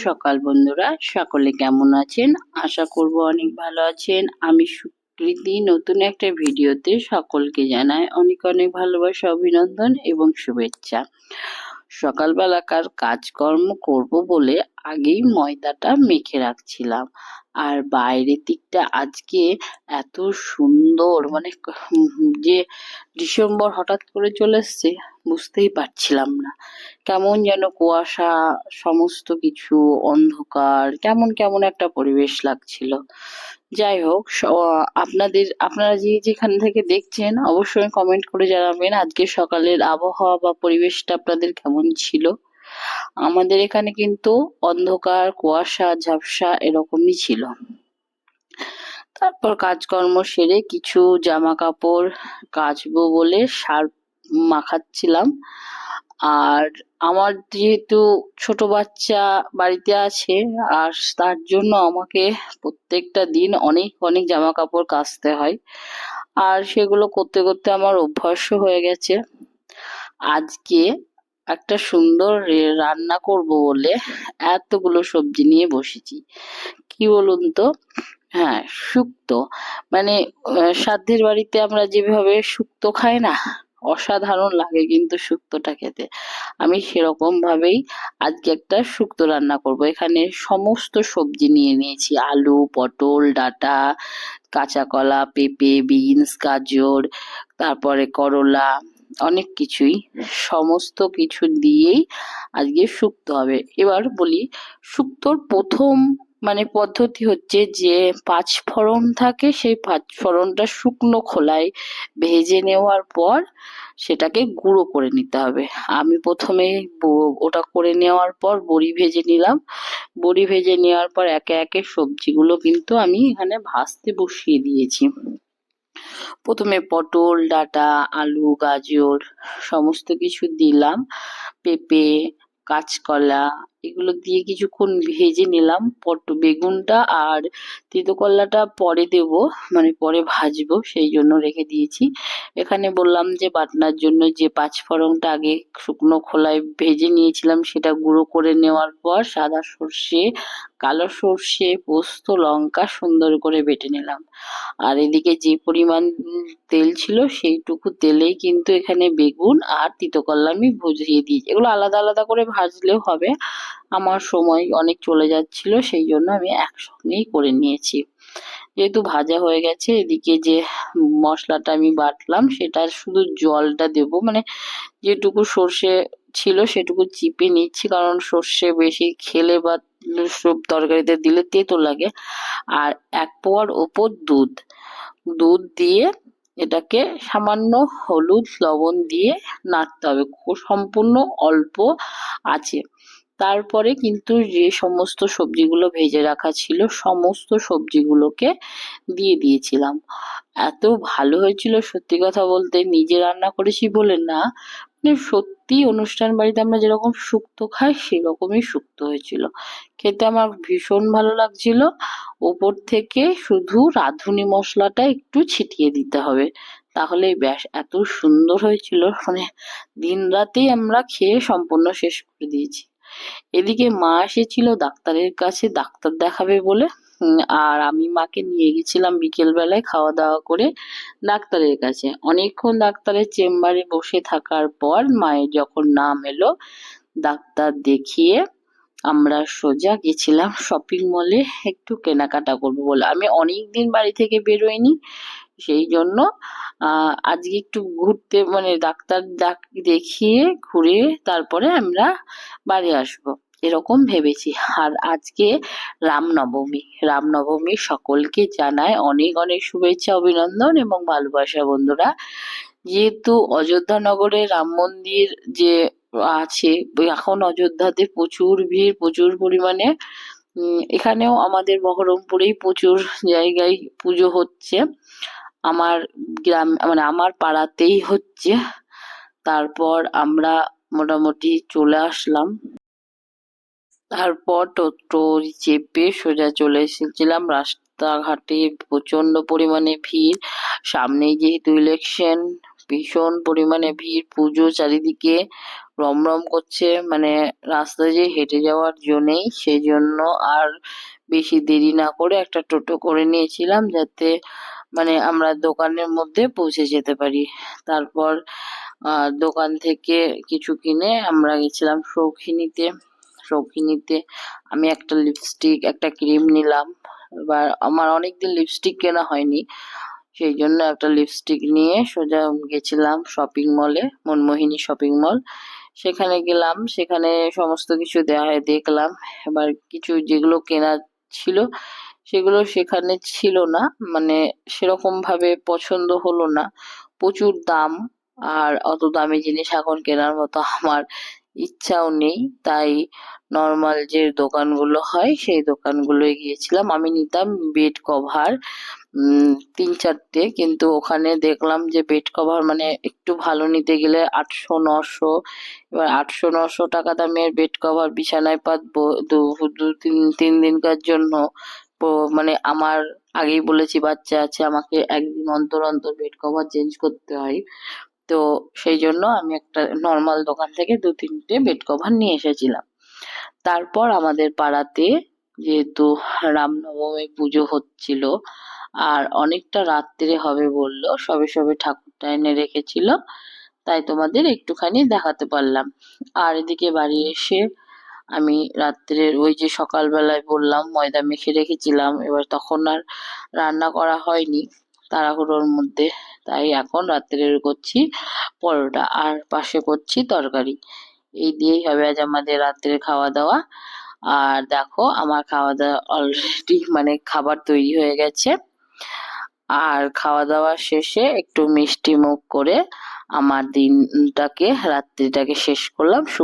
সকাল বন্ধুরা, সকলে কেমন আছেন? আশা করব অনেক ভালো আছেন। আমি সুকৃতি নতুন একটা ভিডিওতে সকলকে জানাই অনেক অনেক ভালোবাসা, অভিনন্দন এবং শুভেচ্ছা। সকালবেলাকার কাজকর্ম করব বলে আগেই ময়দাটা মেখে রাখছিলাম। আর বাইরের দিকটা আজকে এত সুন্দর, মানে যে ডিসেম্বর হঠাৎ করে চলে এসছে বুঝতেই পারছিলাম না। কেমন যেন কুয়াশা, সমস্ত কিছু অন্ধকার, কেমন কেমন একটা পরিবেশ লাগছিল। যাই হোক, আপনারা যে যেখান থেকে দেখছেন অবশ্যই কমেন্ট করে জানাবেন আজকে সকালের আবহাওয়া বা পরিবেশটা আপনাদের কেমন ছিল। আমাদের এখানে কিন্তু অন্ধকার, কুয়াশা, ঝাপসা এরকমই ছিল। তারপর কাজকর্ম সেরে কিছু জামা কাপড় কাচবো বলে সার্ফ মাখাচ্ছিলাম। আর আমার যেহেতু ছোট বাচ্চা বাড়িতে আছে, আর তার জন্য আমাকে প্রত্যেকটা দিন অনেক অনেক জামা কাপড় কাচতে হয়। আর সেগুলো করতে করতে আমার অভ্যাসও হয়ে গেছে। আজকে একটা সুন্দর রান্না করব বলে এতগুলো সবজি নিয়ে বসেছি। কি বলুন তো? হ্যাঁ, শুক্তো। মানে সাধ্যের বাড়িতে আমরা যেভাবে শুক্তো খাই না, অসাধারণ লাগে কিন্তু শুক্তোটা খেতে। আমি সেরকম ভাবেই আজকে একটা শুক্তো রান্না করব। এখানে সমস্ত সবজি নিয়ে নিয়েছি: আলু, পটল, ডাঁটা, কাঁচা কলা, পেঁপে, বিনস, গাজর, তারপরে করলা, অনেক কিছুই। সমস্ত কিছু দিয়েই আজকে শুক্তো হবে। এবার বলি, শুক্তোর প্রথম পদ্ধতি হচ্ছে যে পাঁচফোড়ন থাকে, সেই পাঁচফোড়নটা শুকনো খোলায় ভেজে নেওয়ার পর সেটাকে গুঁড়ো করে নিতে হবে। আমি প্রথমে ওটা করে নেওয়ার পর বড়ি ভেজে নিলাম। বড়ি ভেজে নেওয়ার পর একে একে সবজিগুলো কিন্তু আমি এখানে ভাজতে বসিয়ে দিয়েছি। প্রথমে পটল, ডাঁটা, আলু, গাজর সমস্ত কিছু দিলাম, পেঁপে, কাঁচকলা, এগুলো দিয়ে কিছুক্ষণ ভেজে নিলাম। বেগুনটা আর তিতো করলাটা পরে দেব, পরে ভাজবো, সেই জন্য রেখে দিয়েছি। এখানে বললাম যে বাটনার জন্য যে পাঁচফোড়নটা আগে শুকনো খোলায় ভেজে নিয়েছিলাম, সেটা গুঁড়ো করে নেওয়ার পর সাদা সর্ষে, কালো সর্ষে, পোস্ত, লঙ্কা সুন্দর করে বেটে নিলাম। আর এদিকে যে পরিমাণ তেল ছিল সেইটুকু তেলেই কিন্তু এখানে বেগুন আর তিতকল্লা আমি ভুজিয়ে দিয়েছি। এগুলো আলাদা আলাদা করে ভাজলেও হবে, আমার সময় অনেক চলে যাচ্ছিল সেই জন্য আমি একসঙ্গেই করে নিয়েছি। যেহেতু ভাজা হয়ে গেছে, এদিকে যে মশলাটা আমি বাটলাম সেটা শুধু জলটা দেব, যেটুকু সর্ষে ছিল সেটুকু চিপে নিচ্ছি, কারণ সর্ষে বেশি খেলে বা সব তরকারিতে দিলে তেতো লাগে। আর এক পোয়ার ওপর দুধ দুধ দিয়ে এটাকে সামান্য হলুদ লবণ দিয়ে নাড়তে হবে, সম্পূর্ণ অল্প আছে। তারপরে কিন্তু যে সমস্ত সবজিগুলো ভেজে রাখা ছিল সমস্ত সবজিগুলোকে দিয়ে দিয়েছিলাম। এত ভালো হয়েছিল, সত্যি কথা বলতে, নিজে রান্না করেছি বলে না, সত্যি অনুষ্ঠান বাড়িতে আমরা যেরকম শুক্তো খাই সেরকমই শুক্তো হয়েছিল। খেতে আমার ভীষণ ভালো লাগছিল। ওপর থেকে শুধু রাঁধুনি মশলাটা একটু ছিটিয়ে দিতে হবে, তাহলেই ব্যাস। এত সুন্দর হয়েছিল, দিন রাতেই আমরা খেয়ে সম্পূর্ণ শেষ করে দিয়েছি। এদিকে মা এসেছিল ডাক্তারের কাছে, ডাক্তার দেখাবে বলে। আর আমি মাকে নিয়ে গেছিলাম বিকেল বেলায় খাওয়া দাওয়া করে ডাক্তারের কাছে। অনেকক্ষণ ডাক্তারের চেম্বারে বসে থাকার পর মায়ের যখন নাম এলো, ডাক্তার দেখিয়ে আমরা সোজা গেছিলাম শপিং মলে একটু কেনাকাটা করবো বলে। আমি অনেকদিন বাড়ি থেকে বেরোইনি, সেই জন্য আজকে একটু ঘুরতে, ডাক্তার দেখিয়ে ঘুরে তারপরে আমরা বাড়ি আসবো এরকম ভেবেছি। আর আজকে রামনবমী। রামনবমী সকলকে জানায় অনেক অনেক শুভেচ্ছা, অভিনন্দন এবং ভালোবাসা বন্ধুরা। যেহেতু অযোধ্যা নগরে রাম মন্দির যে আছে, এখন অযোধ্যাতে প্রচুর ভিড়, প্রচুর পরিমাণে। এখানেও আমাদের বহরমপুরেই প্রচুর জায়গায় পুজো হচ্ছে। আমার গ্রাম, আমার পাড়াতেই হচ্ছে। তারপর আমরা মোটামুটি চলে আসলাম। তারপর টোটো চেপে সোজা চলে এসেছিলাম। রাস্তাঘাটে প্রচন্ড পরিমাণে ভিড়, সামনেই যেহেতু ইলেকশন, ভীষণ পরিমাণে ভিড়, পুজো চারিদিকে, রমরম করছে, মানে রাস্তায় যে হেঁটে যাওয়ার জো নেই। সেই জন্য আর বেশি দেরি না করে একটা টোটো করে নিয়েছিলাম, যাতে মানে আমরা দোকানের মধ্যে পৌঁছে যেতে পারি। তারপর দোকান থেকে কিছু কিনে আমরা গেছিলাম শৌখিনীতে। শৌখিনীতে আমি একটা লিপস্টিক, একটা ক্রিম নিলাম। এবার আমার অনেকদিন লিপস্টিক কেনা হয়নি, সেই জন্য একটা লিপস্টিক নিয়ে সোজা গেছিলাম শপিং মলে, মনমোহিনী শপিং মল। সেখানে গেলাম, সেখানে সমস্ত কিছু দেখলাম। এবার কিছু যেগুলো কেনা ছিল সেগুলো সেখানে ছিল না, মানে সেরকম ভাবে পছন্দ হলো না, প্রচুর দাম। আর অত দামি জিনিস এখন কেনার মতো আমার ইচ্ছাও নেই। তাই নর্মাল যে দোকানগুলো হয় সেই দোকানগুলোয় গিয়েছিলাম। আমি নিতাম বেড কভার ৩-৪টে, কিন্তু ওখানে দেখলাম যে বেড কভার মানে একটু ভালো নিতে গেলে ৮০০-৯০০। এবার ৮০০-৯০০ টাকা দামের বেড কভার বিছানায় পাতবো দু দু তিন ৩ দিনকার জন্য। মানে আমার আগেই বলেছি বাচ্চা আছে, আমাকে একদিন অন্তর অন্তর বেড কভার চেঞ্জ করতে হয়। তো সেই জন্য আমি একটা নর্মাল দোকান থেকে ২-৩টে বেড কভার নিয়ে এসেছিলাম। তারপর আমাদের পাড়াতে যেহেতু রামনবমী পুজো হচ্ছিল, আর অনেকটা রাত্রে হবে বললো, সবে সবে ঠাকুরটা এনে রেখেছিল, তাই তোমাদের একটুখানি দেখাতে পারলাম। আর এদিকে বাড়ি এসে আমি রাত্রের ওই যে সকালবেলায় বললাম ময়দা মেখে রেখেছিলাম, এবার তখন আর রান্না করা হয়নি তাড়াহুড়োর মধ্যে। তাই এখন রাত্রের করছি পরোটা, আর পাশে করছি তরকারি। এই দিয়েই হবে আজ আমাদের রাত্রের খাওয়া দাওয়া। আর দেখো আমার খাওয়া দাওয়া অলরেডি মানে খাবার তৈরি হয়ে গেছে। আর খাওয়া দাওয়া শেষে একটু মিষ্টি মুখ করে আমার দিনটাকে, রাত্রিটাকে শেষ করলাম। শুভ